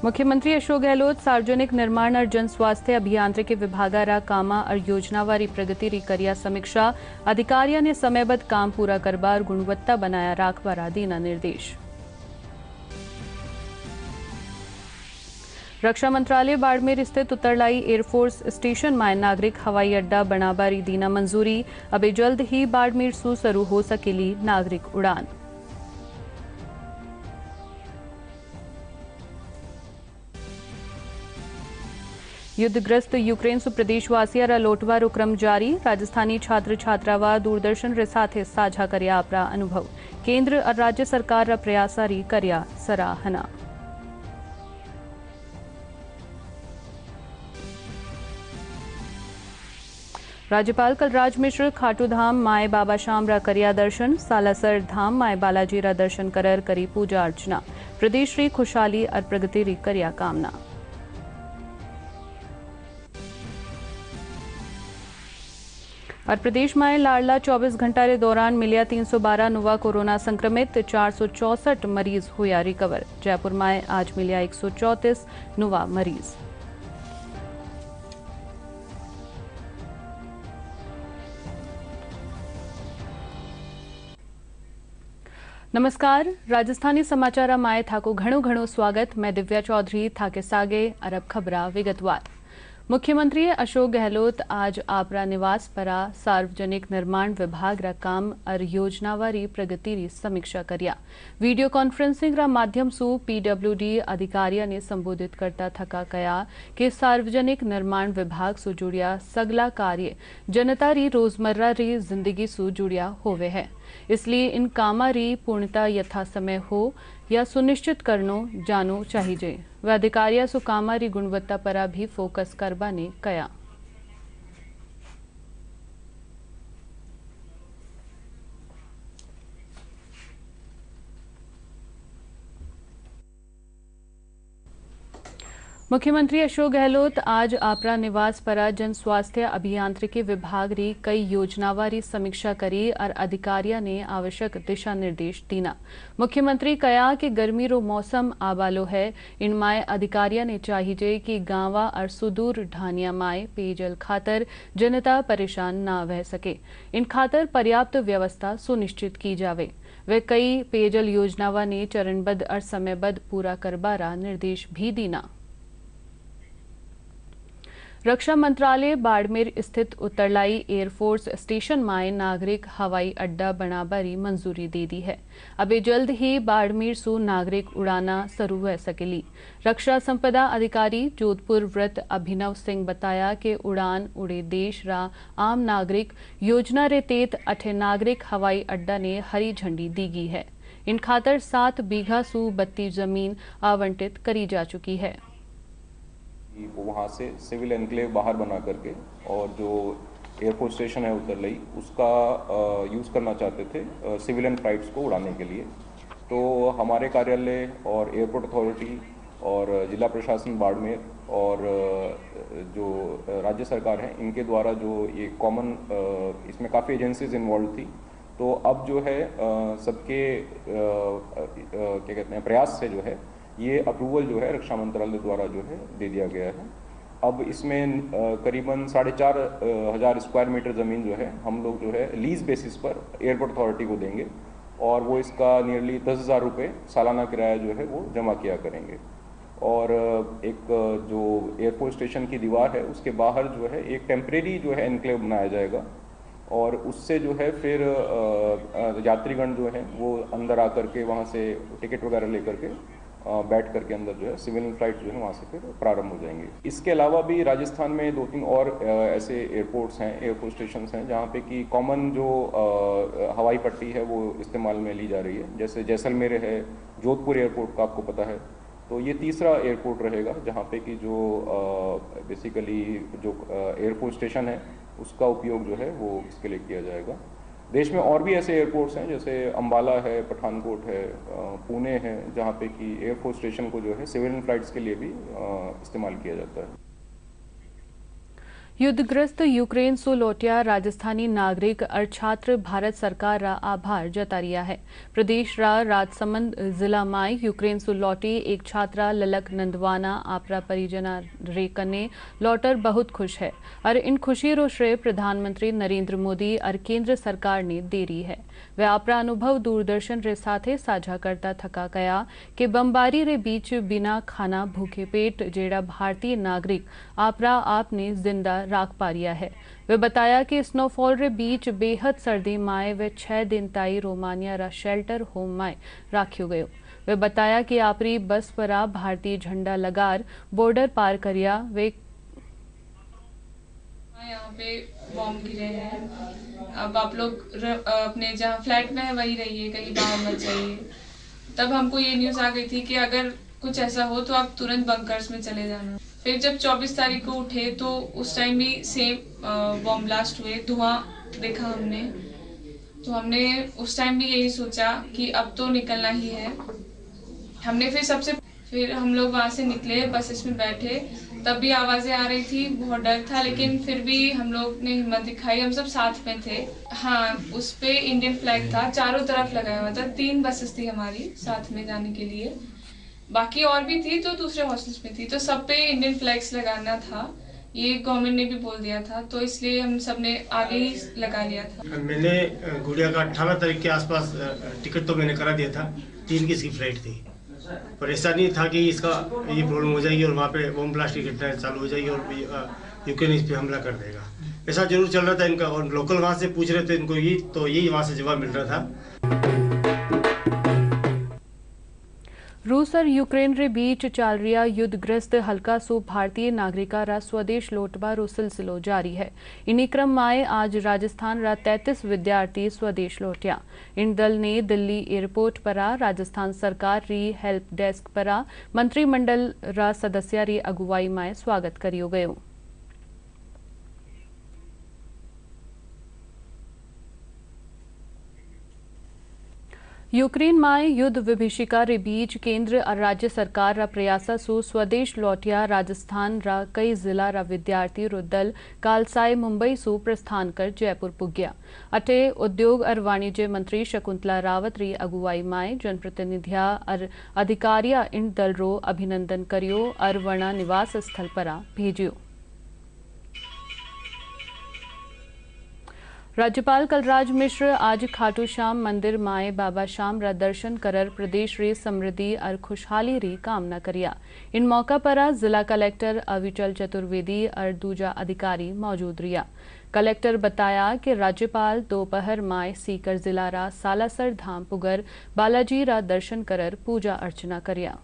मुख्यमंत्री अशोक गहलोत सार्वजनिक निर्माण और जन स्वास्थ्य अभियांत्रिकी विभागारा कामा और योजनावारी प्रगति री कर्या समीक्षा। अधिकारियों ने समयबद्ध काम पूरा करबार गुणवत्ता बनाया राखवारा दीना निर्देश। रक्षा मंत्रालय बाड़मेर स्थित उत्तरलाई एयरफोर्स स्टेशन में नागरिक हवाई अड्डा बनाबारी दीना मंजूरी। अब जल्द ही बाड़मेर से शुरू हो सकेली नागरिक उड़ान। युद्धग्रस्त यूक्रेन से प्रदेशवासियों लोटवारो क्रम जारी। राजस्थानी छात्र छात्रावा दूरदर्शन रे साथे साझा कर्या आपरा अनुभव। केंद्र और राज्य सरकार रा प्रयासारी कर्या सराहना। राज्यपाल कलराज मिश्र खाटू धाम माए बाबा श्याम रा कर्या दर्शन। सालासर धाम माए बालाजी रा दर्शन करर करी पूजा अर्चना। प्रदेश री खुशहाली और प्रगति री कर्या कामना। और प्रदेश में लाडला 24 घंटा के दौरान मिलिया 312 नवा कोरोना संक्रमित। 464 मरीज हुआ रिकवर। जयपुर में आज मिलिया 134 नवा मरीज। नमस्कार, राजस्थानी समाचार माए थाको घणो घणो स्वागत। मैं दिव्या चौधरी थाके सागे अरब खबरा विगतवार। मुख्यमंत्री अशोक गहलोत आज आपरा निवास परा सार्वजनिक निर्माण विभाग रा काम और योजनावारी प्रगति री समीक्षा कर्या। वीडियो कॉन्फ्रेंसिंग रा माध्यम से पीडब्ल्यूडी अधिकारियों ने संबोधित करता थका कया कि सार्वजनिक निर्माण विभाग से जुड़िया सगला कार्य जनता री रोजमर्रा री जिंदगी से जुड़िया होवे है, इसलिए इन कामा री पूर्णता यथा समय हो या सुनिश्चित करनो जानो चाहिए। व अधिकारियों से कामा री गुणवत्ता पर भी फोकस करबा ने कया। मुख्यमंत्री अशोक गहलोत आज आपरा निवास परा जन स्वास्थ्य अभियांत्रिकी विभाग री कई योजनावारी समीक्षा करी और अधिकारियों ने आवश्यक दिशा निर्देश दीना। मुख्यमंत्री कया कि गर्मी रो मौसम आबालो है। इन माए अधिकारियों ने चाहिए कि गांवा और सुदूर ढानिया माए पेयजल खातर जनता परेशान ना रह सके। इन खातर पर्याप्त व्यवस्था सुनिश्चित की जावे। वे कई पेयजल योजनावा ने चरणबद्ध और समयबद्ध पूरा करबारा निर्देश भी दीना। रक्षा मंत्रालय बाड़मेर स्थित उत्तरलाई एयरफोर्स स्टेशन में नागरिक हवाई अड्डा बनाबारी मंजूरी दे दी है। अब जल्द ही बाड़मेर से नागरिक उड़ाना शुरू हो सकेली। रक्षा संपदा अधिकारी जोधपुर व्रत अभिनव सिंह बताया कि उड़ान उड़े देश रा आम नागरिक योजना रे तेत अठे नागरिक हवाई अड्डा ने हरी झंडी दी गई है। इन खातर 7 बीघा सु 32 जमीन आवंटित करी जा चुकी है। वहाँ से सिविल एनक्लेव बाहर बना करके और जो एयरफोर्स स्टेशन है उत्तरलई उसका यूज़ करना चाहते थे सिविलियन फ्लाइट्स को उड़ाने के लिए। तो हमारे कार्यालय और एयरपोर्ट अथॉरिटी और जिला प्रशासन बाड़मेर और जो राज्य सरकार है इनके द्वारा जो ये कॉमन इसमें काफ़ी एजेंसीज इन्वॉल्व थी। तो अब जो है सबके क्या कहते हैं प्रयास से जो है ये अप्रूवल जो है रक्षा मंत्रालय द्वारा जो है दे दिया गया है। अब इसमें करीबन 4,500 स्क्वायर मीटर ज़मीन जो है हम लोग जो है लीज बेसिस पर एयरपोर्ट अथॉरिटी को देंगे और वो इसका नियरली 10,000 रुपये सालाना किराया जो है वो जमा किया करेंगे। और एक जो एयरपोर्ट स्टेशन की दीवार है उसके बाहर जो है एक टेम्परेरी जो है एनक्लेव बनाया जाएगा और उससे जो है फिर यात्रीगण जो है वो अंदर आकर के वहाँ से टिकट वगैरह लेकर के बैठ करके अंदर जो है सिविलियन फ्लाइट जो है वहाँ से फिर प्रारंभ हो जाएंगे। इसके अलावा भी राजस्थान में 2-3 और ऐसे एयरपोर्ट्स हैं, एयरपोर्ट स्टेशन हैं जहाँ पे कि कॉमन जो हवाई पट्टी है वो इस्तेमाल में ली जा रही है। जैसे जैसलमेर है, जोधपुर एयरपोर्ट का आपको पता है। तो ये तीसरा एयरपोर्ट रहेगा जहाँ पे कि जो बेसिकली जो एयरपोर्ट स्टेशन है उसका उपयोग जो है वो इसके लिए किया जाएगा। देश में और भी ऐसे एयरपोर्ट्स हैं जैसे अंबाला है, पठानकोट है, पुणे है, जहाँ पे कि एयरफोर्स स्टेशन को जो है सिविलियन फ्लाइट्स के लिए भी इस्तेमाल किया जाता है। युद्धग्रस्त यूक्रेन सु लौटिया राजस्थानी नागरिक और छात्र भारत सरकार रा आभार जता रिया है। प्रदेश रा राजसमंद जिला में यूक्रेन सु लौटी एक छात्रा ललक नंदवाना आपरा परिजना रे कने लौटर बहुत खुश है और इन खुशी रो श्रेय प्रधानमंत्री नरेंद्र मोदी और केंद्र सरकार ने दे रही है। वे आपरा अनुभव दूरदर्शन रे साथे साझा करता थका गया कि बमबारी रे बीच बिना खाना भूखे पेट जेड़ा भारतीय नागरिक आपरा आपने जिंदा राख पा रिया है। वे बताया कि स्नोफॉल रे बीच बेहद सर्दी माए वे 6 दिन ताई रोमानिया रा शेल्टर होम माए राख्यो गयो। वे बताया कि आपरी बस परा भारतीय झंडा लगार बॉर्डर पार करिया। वे यहाँ पे बॉम्ब गिरे हैं, अब आप लोग अपने जहाँ फ्लैट में है वही रहिए, कहीं बाहर मत जाइए। तब हमको ये न्यूज़ आ गई थी कि अगर कुछ ऐसा हो तो आप तुरंत बंकर्स में चले जाना। फिर जब 24 तारीख को उठे तो उस टाइम भी सेम बॉम्ब ब्लास्ट हुए, धुआं देखा हमने। तो हमने उस टाइम भी यही सोचा कि अब तो निकलना ही है। हमने फिर हम लोग वहाँ से निकले, बसेस में बैठे, तब भी आवाज़ें आ रही थी, बहुत डर था, लेकिन फिर भी हम लोग ने हिम्मत दिखाई। हम सब साथ में थे। हाँ, उस पे इंडियन फ्लैग था, चारों तरफ लगाया हुआ था। 3 बसेस थी हमारी साथ में जाने के लिए, बाकी और भी थी तो दूसरे हॉस्टल्स में थी, तो सब पे इंडियन फ्लैग्स लगाना था। ये गवर्नमेंट ने भी बोल दिया था, तो इसलिए हम सब ने आगे ही लगा लिया था। मैंने गुड़िया का 18 तारीख के आसपास टिकट तो मैंने करा दिया था। 3 की इसकी फ्लाइट थी, पर ऐसा नहीं था कि इसका ये प्रॉब्लम हो जाएगी और वहाँ पे बम ब्लास्ट की घटना चालू हो जाएगी और यूक्रेन इस पे हमला कर देगा। ऐसा जरूर चल रहा था इनका, और लोकल वहाँ से पूछ रहे थे इनको यही वहाँ से जवाब मिल रहा था। रूस और यूक्रेन रे बीच चल रिया युद्धग्रस्त हल्का सो भारतीय नागरिका रा स्वदेश लौटबा रो सिलसिलो जारी है। इन्हीं क्रम में आज राजस्थान रा 33 विद्यार्थी स्वदेश लौटिया। इन दल ने दिल्ली एयरपोर्ट परा राजस्थान सरकार री हेल्प डेस्क परा मंत्रिमंडल रा सदस्य री अगुवाई में स्वागत करियो गयो। यूक्रेन में युद्ध विभीषिका रे बीच केंद्र और राज्य सरकार रा प्रयासा सु स्वदेश लौटिया राजस्थान रा कई जिला रा विद्यार्थी रो दल कालसाए मुंबई सु प्रस्थान कर जयपुर पुग्या। अटे उद्योग और वाणिज्य मंत्री शकुंतला रावत री अगुवाई में जनप्रतिनिधिया और अधिकारिया इन दल रो अभिनंदन करियो और वर्णा निवास स्थल परा भेजियो। राज्यपाल कलराज मिश्र आज खाटू श्याम मंदिर माए बाबा श्याम रा दर्शन करर प्रदेश रे समृद्धि और खुशहाली री कामना करिया। इन मौका पर जिला कलेक्टर अविचल चतुर्वेदी और दूजा अधिकारी मौजूद रिया। कलेक्टर बताया कि राज्यपाल दोपहर माए सीकर जिला रा सालासर धाम पुगर बालाजी रा दर्शन करर पूजा अर्चना करिया।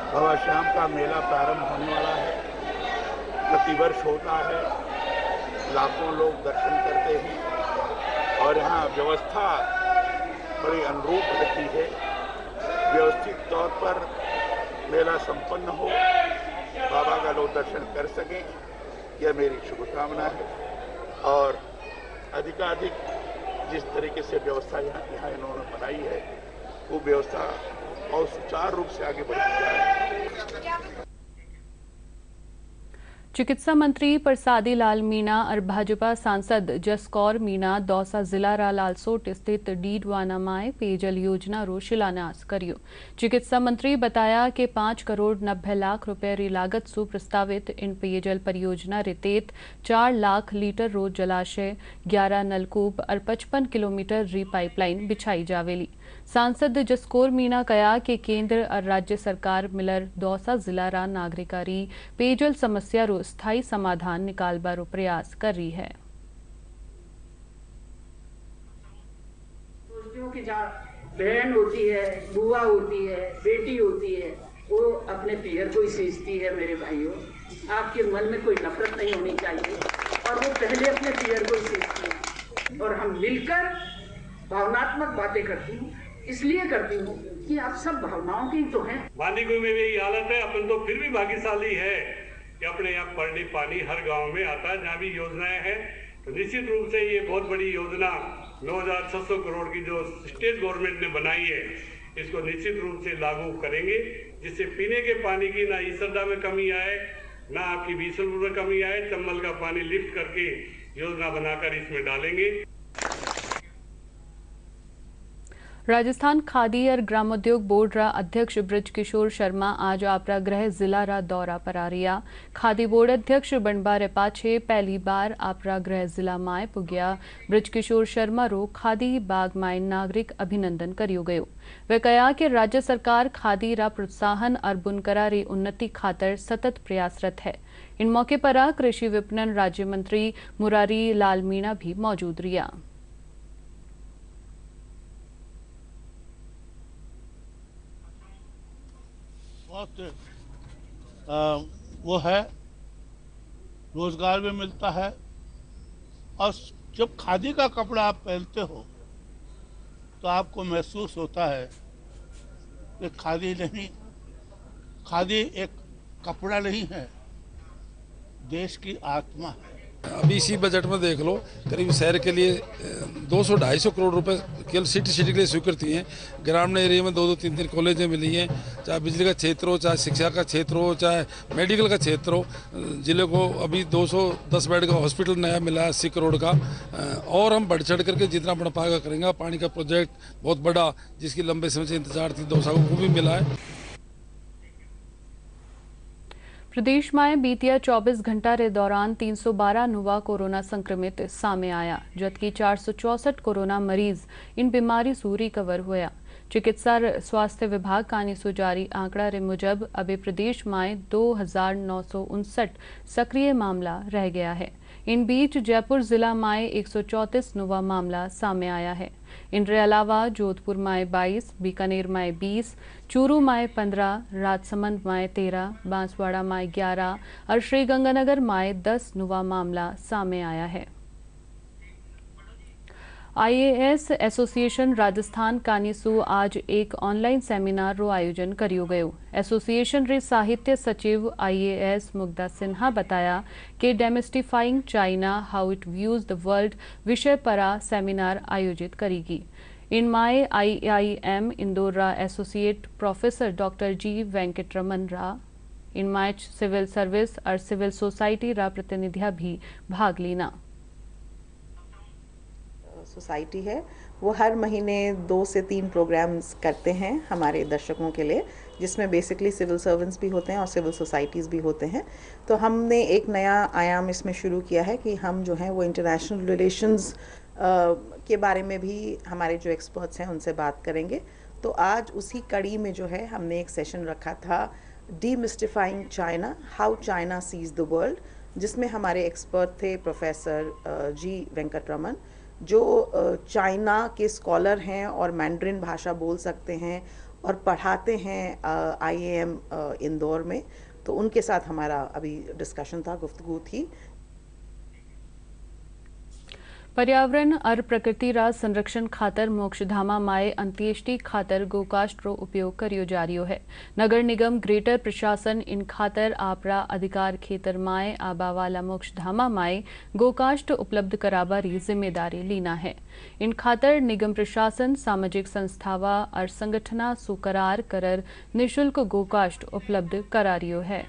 बाबा श्याम का मेला प्रारंभ होने वाला है। प्रतिवर्ष होता है, लाखों लोग दर्शन करते हैं और यहाँ व्यवस्था बड़ी अनुरूप रहती है। व्यवस्थित तौर पर मेला संपन्न हो, बाबा का लोग दर्शन कर सकें, यह मेरी शुभकामना है। और अधिकाधिक जिस तरीके से व्यवस्था यहाँ इन्होंने बनाई है, वो व्यवस्था और सुचारू रूप से आगे बढ़ती जाए। चिकित्सा मंत्री प्रसादी लाल मीणा और भाजपा सांसद जसकौर मीणा दौसा जिला रा लालसोट स्थित डीडवाना माए पेयजल योजना रो शिलान्यास करियो। चिकित्सा मंत्री बताया कि 5 करोड़ 90 लाख रुपए री लागत सु प्रस्तावित इन पेयजल परियोजना रे तहत 4 लाख लीटर रो जलाशय, 11 नलकूप और 55 किलोमीटर री पाइपलाइन बिछाई जावेली। सांसद जसकौर मीणा कहा कि केंद्र और राज्य सरकार मिलर दौसा जिला रा नागरिका री पेयजल समस्या रो स्थायी समाधान निकालबा रो प्रयास कर रही है। की जहाँ बहन होती है, बुआ होती है, बेटी होती है, वो अपने पियर को ही सींचती है। मेरे भाइयों, आपके मन में कोई नफरत नहीं होनी चाहिए, और वो पहले अपने पियर को ही सींचती है। और हम मिलकर भावनात्मक बातें करती हूँ, इसलिए करती हूँ कि आप सब भावनाओं की तो हैं। वानीगुई में भी यही हालत है। अपन तो फिर भी भाग्यशाली है कि अपने यहाँ पर पानी हर गांव में आता है। जहाँ भी योजनाएं हैं, तो निश्चित रूप से ये बहुत बड़ी योजना 9,600 करोड़ की जो स्टेट गवर्नमेंट ने बनाई है, इसको निश्चित रूप से लागू करेंगे, जिससे पीने के पानी की ना ईसरदा में कमी आए, ना आपकी बीसलपुर में कमी आए। चंबल का पानी लिफ्ट करके योजना बनाकर इसमें डालेंगे। राजस्थान खादी और ग्रामोद्योग बोर्ड रा अध्यक्ष ब्रजकिशोर शर्मा आज आपरा गृह जिला रा दौरा पर आ रिया। खादी बोर्ड अध्यक्ष बनबारे पाछे पहली बार आपरा गृह जिला माय पुग्या। ब्रजकिशोर शर्मा रो खादी बाग माय नागरिक अभिनंदन कर्यो गयो। वे कहा कि राज्य सरकार खादी रा प्रोत्साहन और बुनकरा री उन्नति खातर सतत प्रयासरत है। इन मौके पर कृषि विपणन राज्य मंत्री मुरारी लाल मीणा भी मौजूद रिया। वो है, रोजगार भी मिलता है, और जब खादी का कपड़ा आप पहनते हो तो आपको महसूस होता है कि खादी एक कपड़ा नहीं है, देश की आत्मा है। अभी इसी बजट में देख लो, करीब शहर के लिए 200-250 करोड़ रुपए केवल सिटी के लिए स्वीकृति हैं। ग्रामीण एरिया में 2-2, 3-3 कॉलेजें मिली हैं, चाहे बिजली का क्षेत्र हो, चाहे शिक्षा का क्षेत्र हो, चाहे मेडिकल का क्षेत्र हो। जिले को अभी 210 बेड का हॉस्पिटल नया मिला है 80 करोड़ का, और हम बढ़ चढ़ करके जितना बढ़ पाएगा करेंगे। पानी का प्रोजेक्ट बहुत बड़ा, जिसकी लंबे समय से इंतजार थी, 2 साल को भी मिला है। प्रदेश में बीतिया 24 घंटा रे दौरान 312 नुवा कोरोना संक्रमित सामने आया, जबकि 464 कोरोना मरीज इन बीमारी से रिकवर हुआ। चिकित्सा स्वास्थ्य विभाग कानीसो जारी आंकड़ा रे मुजब अभी प्रदेश में 2,959 सक्रिय मामला रह गया है। इन बीच जयपुर जिला में 134 नुवा मामला सामने आया है। इनके अलावा जोधपुर में 22, बीकानेर में 20, चूरू में 15, राजसमंद में 13, बांसवाड़ा में 11 और श्रीगंगानगर में 10 नुवा मामला सामने आया है। आईएएस एसोसिएशन राजस्थान कानीसू आज एक ऑनलाइन सेमिनार रो आयोजन करियो गयो। एसोसिएशन रे साहित्य सचिव आईएएस मुग्धा सिन्हा बताया कि demystifying China how it views the world विषय पर सेमिनार आयोजित करेगी। इन माय आईआईएम इंदौर रा एसोसिएट प्रोफेसर डॉक्टर जी वेंकटरमन रा, इन माय सिविल सर्विस और सिविल सोसाइटी रा प्रतिनिधिया भी भाग लेना। सोसाइटी है वो हर महीने 2 से 3 प्रोग्राम्स करते हैं हमारे दर्शकों के लिए, जिसमें बेसिकली सिविल सर्वेंट्स भी होते हैं और सिविल सोसाइटीज़ भी होते हैं। तो हमने एक नया आयाम इसमें शुरू किया है कि हम जो है वो इंटरनेशनल रिलेशंस के बारे में भी हमारे जो एक्सपर्ट्स हैं उनसे बात करेंगे। तो आज उसी कड़ी में जो है हमने एक सेशन रखा था, demystifying China how China sees the world, जिसमें हमारे एक्सपर्ट थे प्रोफेसर जी वेंकटरमन, जो चाइना के स्कॉलर हैं और मैंड्रिन भाषा बोल सकते हैं और पढ़ाते हैं आईएएम इंदौर में। तो उनके साथ हमारा अभी डिस्कशन था, गुफ्तगू थी। पर्यावरण और प्रकृति राज संरक्षण खातर मोक्षधामा माए अंत्येष्टि खातर गोकाष्ट रो उपयोग करियो जा रियो है। नगर निगम ग्रेटर प्रशासन इन खातर आपरा अधिकार खेतर माए आबावाला मोक्षधामा माए गोकाष्ट उपलब्ध कराबा री जिम्मेदारी लीना है। इन खातर निगम प्रशासन सामाजिक संस्थावा और संगठना सुकरार करर निशुल्क गोकाष्ट उपलब्ध करा रियो है।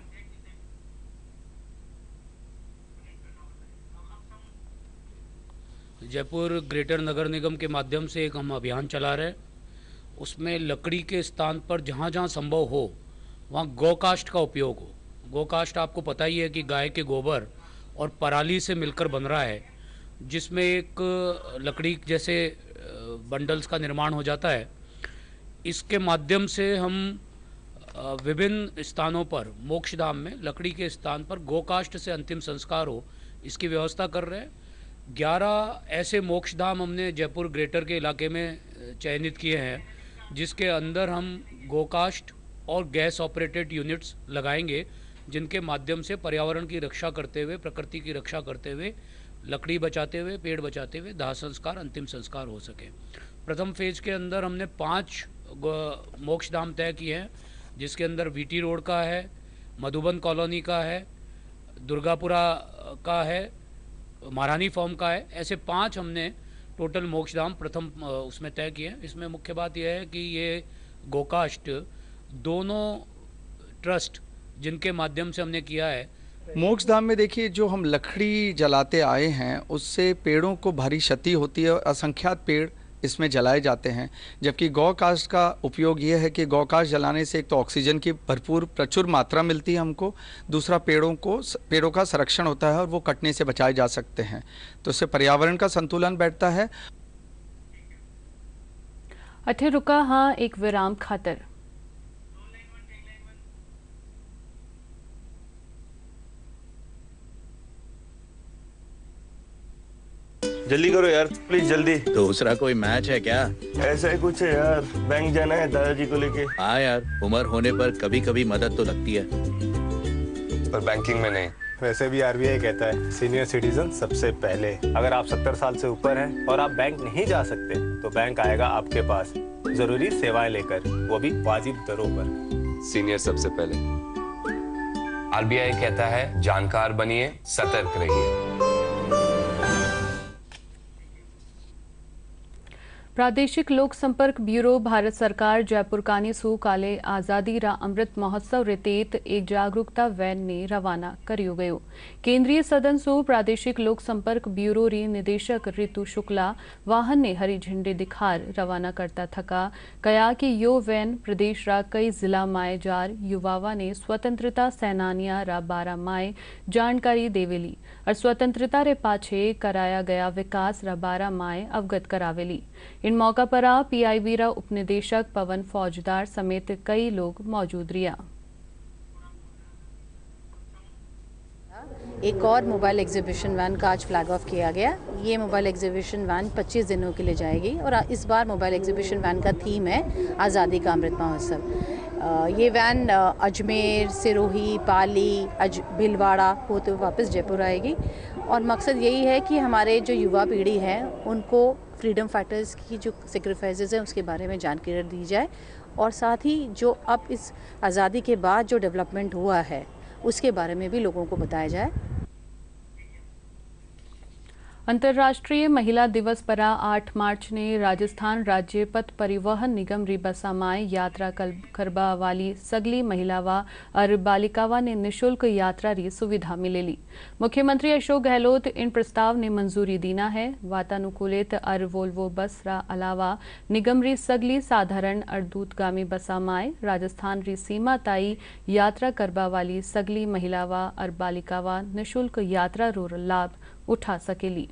जयपुर ग्रेटर नगर निगम के माध्यम से एक हम अभियान चला रहे हैं। उसमें लकड़ी के स्थान पर जहाँ जहाँ संभव हो वहाँ गोकाष्ट का उपयोग हो। गोकाष्ट आपको पता ही है कि गाय के गोबर और पराली से मिलकर बन रहा है, जिसमें एक लकड़ी जैसे बंडल्स का निर्माण हो जाता है। इसके माध्यम से हम विभिन्न स्थानों पर मोक्षधाम में लकड़ी के स्थान पर गोकाष्ट से अंतिम संस्कार हो, इसकी व्यवस्था कर रहे हैं। 11 ऐसे मोक्षधाम हमने जयपुर ग्रेटर के इलाके में चयनित किए हैं, जिसके अंदर हम गोकाष्ट और गैस ऑपरेटेड यूनिट्स लगाएंगे, जिनके माध्यम से पर्यावरण की रक्षा करते हुए, प्रकृति की रक्षा करते हुए, लकड़ी बचाते हुए, पेड़ बचाते हुए दाह संस्कार, अंतिम संस्कार हो सके। प्रथम फेज के अंदर हमने 5 मोक्षधाम तय किए हैं, जिसके अंदर वीटी रोड का है, मधुबन कॉलोनी का है, दुर्गापुरा का है, महारानी फॉर्म का है। ऐसे 5 हमने टोटल मोक्षधाम प्रथम उसमें तय किए। इसमें मुख्य बात यह है कि ये गोकास्ट दोनों ट्रस्ट जिनके माध्यम से हमने किया है। मोक्षधाम में देखिए, जो हम लकड़ी जलाते आए हैं उससे पेड़ों को भारी क्षति होती है और असंख्यात पेड़ इसमें जलाए जाते हैं, जबकि गौ कास्ट का उपयोग ये है कि गौ कास्ट जलाने से एक तो ऑक्सीजन की प्रचुर मात्रा मिलती है हमको, दूसरा पेड़ों का संरक्षण होता है और वो कटने से बचाए जा सकते हैं, तो इससे पर्यावरण का संतुलन बैठता है। अठे रुका हाँ एक विराम खातर। जल्दी करो यार, प्लीज जल्दी। दूसरा कोई मैच है क्या? ऐसा ही कुछ है यार, बैंक जाना है दादाजी को लेके। हाँ यार, उम्र होने पर कभी कभी मदद तो लगती है, पर बैंकिंग में नहीं। वैसे भी आरबीआई कहता है सीनियर सिटीजन सबसे पहले। अगर आप 70 साल से ऊपर हैं और आप बैंक नहीं जा सकते तो बैंक आएगा आपके पास जरूरी सेवाएं लेकर, वो भी वाजिब दरों पर। सीनियर सबसे पहले। आरबीआई कहता है जानकार बनिए, सतर्क रहिए। प्रादेशिक लोक संपर्क ब्यूरो भारत सरकार जयपुर कानीसू काले आजादी रा अमृत महोत्सव रितेत एक जागरूकता वैन ने रवाना करियो गयो। केंद्रीय सदन सो प्रादेशिक लोक संपर्क ब्यूरो री निदेशक ऋतु शुक्ला वाहन ने हरी झंडे दिखार रवाना करता थका कया कि यो वैन प्रदेश रा कई जिला माए जार युवावा ने स्वतंत्रता सेनानिया रा 12 माए जानकारी देवेली और स्वतंत्रता रे पाछे कराया गया विकास रा 12 माए अवगत करावेली। इन मौका पर पीआईबी रा उपनिदेशक पवन फौजदार समेत कई लोग मौजूद रिया। एक और मोबाइल एग्जीबिशन वैन का आज फ्लैग ऑफ किया गया। ये मोबाइल एग्जीबिशन वैन 25 दिनों के लिए जाएगी और इस बार मोबाइल एग्जीबिशन वैन का थीम है आज़ादी का अमृत महोत्सव। ये वैन अजमेर, सिरोही, पाली, भीलवाड़ा होते हुए वापस जयपुर आएगी और मकसद यही है कि हमारे जो युवा पीढ़ी है उनको फ्रीडम फाइटर्स की जो सेक्रीफाइसेस हैं उसके बारे में जानकारी दी जाए और साथ ही जो अब इस आज़ादी के बाद जो डेवलपमेंट हुआ है उसके बारे में भी लोगों को बताया जाए। अंतर्राष्ट्रीय महिला दिवस पर 8 मार्च ने राजस्थान राज्य पथ परिवहन निगम री बसामाए यात्रा करवा वाली सगली महिलावा और बालिकावा ने निशुल्क यात्रा री सुविधा मिलेली। मुख्यमंत्री अशोक गहलोत इन प्रस्ताव ने मंजूरी दीना है। वातानुकूलित और वोल्वो बस रा अलावा निगम री सगली साधारण और दूतगामी बसामाए राजस्थान री सीमा ताई यात्रा करवा वाली सगली महिलावा और बालिकावा निशुल्क यात्रा रो लाभ उठा सकेली।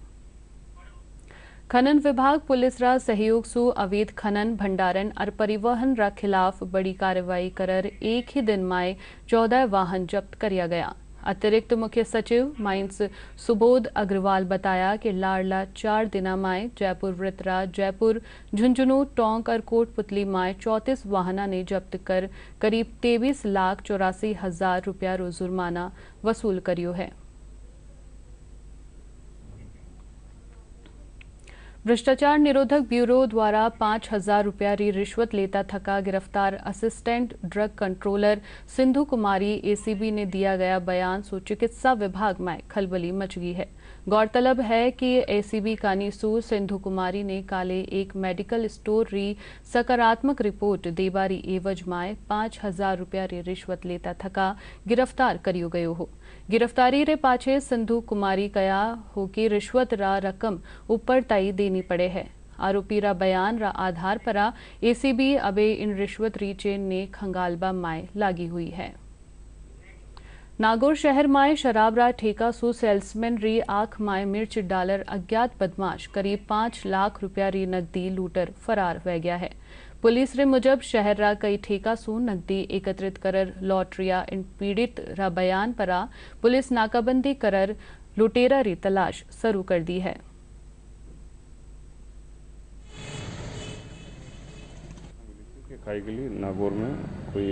खनन विभाग पुलिस रा सहयोग सु अवैध खनन भंडारण और परिवहन रा खिलाफ बड़ी कार्रवाई कर एक ही दिन माए 14 वाहन जब्त किया गया। अतिरिक्त मुख्य सचिव माइंस सुबोध अग्रवाल बताया कि लाडला 4 दिना माए जयपुर वृत्तरा जयपुर झुंझुनू टोंक और कोटपुतली माए 34 वाहना ने जब्त कर करीब 23,84,000 रुपया रो जुर्माना वसूल करियो है। भ्रष्टाचार निरोधक ब्यूरो द्वारा 5,000 रुपया री रिश्वत लेता थका गिरफ्तार असिस्टेंट ड्रग कंट्रोलर सिंधु कुमारी एसीबी ने दिया गया बयान सो चिकित्सा विभाग में खलबली मच गई है। गौरतलब है कि एसीबी कानीसू सिंधु कुमारी ने काले एक मेडिकल स्टोर री सकारात्मक रिपोर्ट देबारी एवज माए 5,000 रुपया री रिश्वत लेता थका गिरफ्तार करियो गयो हो। गिरफ्तारी रे पाछे सिंधु कुमारी कया हो कि रिश्वत रा रकम ऊपर ताई देनी पड़े है। आरोपी रा बयान रा आधार पर एसीबी अबे इन रिश्वत री चेन ने खंगालबा माए लागी हुई है। नागौर शहर माए शराब रा ठेका सु सेल्समैन री आंख माए मिर्च डालर अज्ञात बदमाश करीब 5 लाख रुपया री नकदी लूटर फरार हो गया है। पुलिस रे मुजब शहर रा कई ठेका सु नकदी एकत्रित करर लॉटरिया इन पीड़ित रा बयान पर पुलिस नाकाबंदी करर लुटेरा री तलाश शुरू कर दी है। खाईगली नागौर में कोई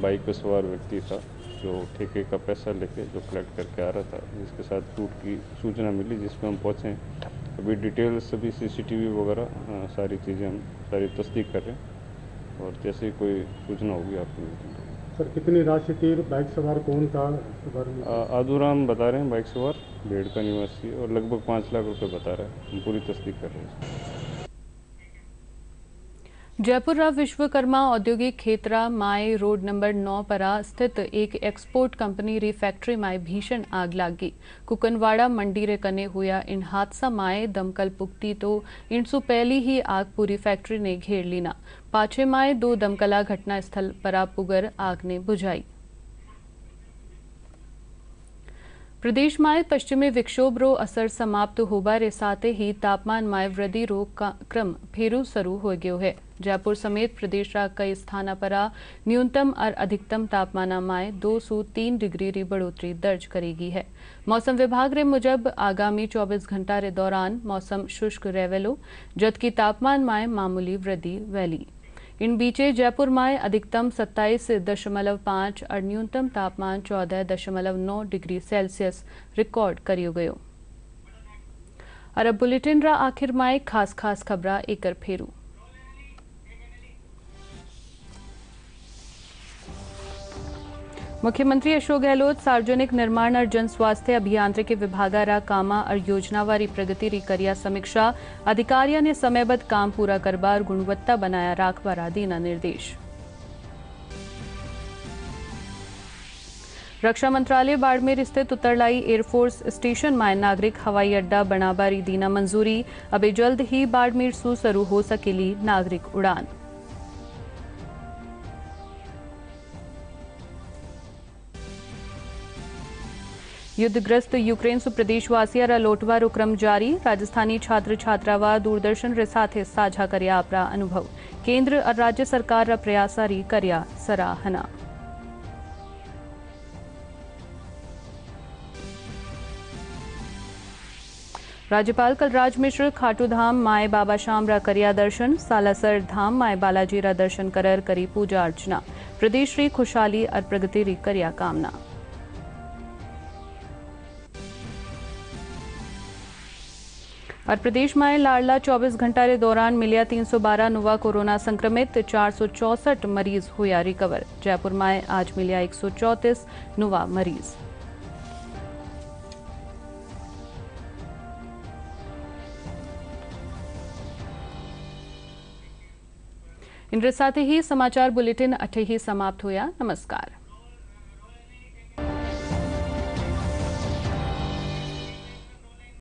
बाइक पर सवार व्यक्ति था जो ठेके का पैसा लेके जो कलेक्ट करके आ रहा था, जिसके साथ लूट की सूचना मिली, जिसमें हम पहुंचे। अभी डिटेल्स सभी सीसीटीवी वगैरह सारी चीज़ें हम सारी तस्दीक कर रहे हैं और जैसे ही कोई सूचना होगी आपको। सर कितनी राशि थी, बाइक सवार कौन था? आदूराम बता रहे हैं बाइक सवार। बेड़ का निवासी है और लगभग 5 लाख रुपए बता रहा है। हम पूरी तस्दीक कर रहे हैं। जयपुर राव विश्वकर्मा औद्योगिक खेतरा माए रोड नंबर 9 पर स्थित एक एक्सपोर्ट कंपनी री फैक्ट्री माए भीषण आग लागी। कुकनवाड़ा मंडी रे कने हुआ इन हादसा माए दमकल पुगती तो इनसु पहली ही आग पूरी फैक्ट्री ने घेर लीना। पाछे माए 2 दमकला घटना स्थल पर पुगर आग ने बुझाई। प्रदेश में पश्चिमी विक्षोभ रो असर समाप्त होबा रे साथ ही तापमान में वृद्धि रो क्रम फेरू शुरू हो गयो है। जयपुर समेत प्रदेश रा कई स्थान पर न्यूनतम और अधिकतम तापमान में 2 से 3 डिग्री री बढ़ोतरी दर्ज करेगी है। मौसम विभाग रे मुजब आगामी 24 घंटा रे दौरान मौसम शुष्क रहेलो, जबकि तापमान में मामूली वृद्धि वेली। इन बीचे जयपुर में अधिकतम 27.5 और न्यूनतम तापमान 14.9 डिग्री सेल्सियस रिकॉर्ड करियो गयो। और अब बुलेटिन रा आखिर में खास खबरा एकर फेरू। मुख्यमंत्री अशोक गहलोत सार्वजनिक निर्माण और जन स्वास्थ्य अभियांत्रिकी विभागारा कामा और योजनावारी प्रगति री करिया समीक्षा। अधिकारियों ने समयबद्ध काम पूरा करबा और गुणवत्ता बनाया राखवारा दीना निर्देश। रक्षा मंत्रालय बाड़मेर स्थित उत्तरलाई एयरफोर्स स्टेशन में नागरिक हवाई अड्डा बनाबारी दीना मंजूरी। अबे जल्द ही बाड़मेर से शुरू हो सकेली नागरिक उड़ान। युद्धग्रस्त यूक्रेन से प्रदेशवासियों रा लोटवा रो क्रम जारी। राजस्थानी छात्र छात्रावा दूरदर्शन रे साथे साझा करया अपना अनुभव। केंद्र और राज्य सरकार रा प्रयासारी करया सराहना। राज्यपाल कलराज मिश्र खाटू धाम माए बाबा श्याम रा करया दर्शन। सालासर धाम माए बालाजी रा दर्शन करर करी पूजा अर्चना। प्रदेश री खुशहाली और प्रगति री करया कामना। और प्रदेश में लाडला 24 घंटा के दौरान मिलिया 312 नुवा कोरोना संक्रमित। 464 मरीज हुआ रिकवर। जयपुर में आज मिलिया 134 नुवा मरीज। इन साथ ही समाचार बुलेटिन अठे ही समाप्त हुआ। नमस्कार।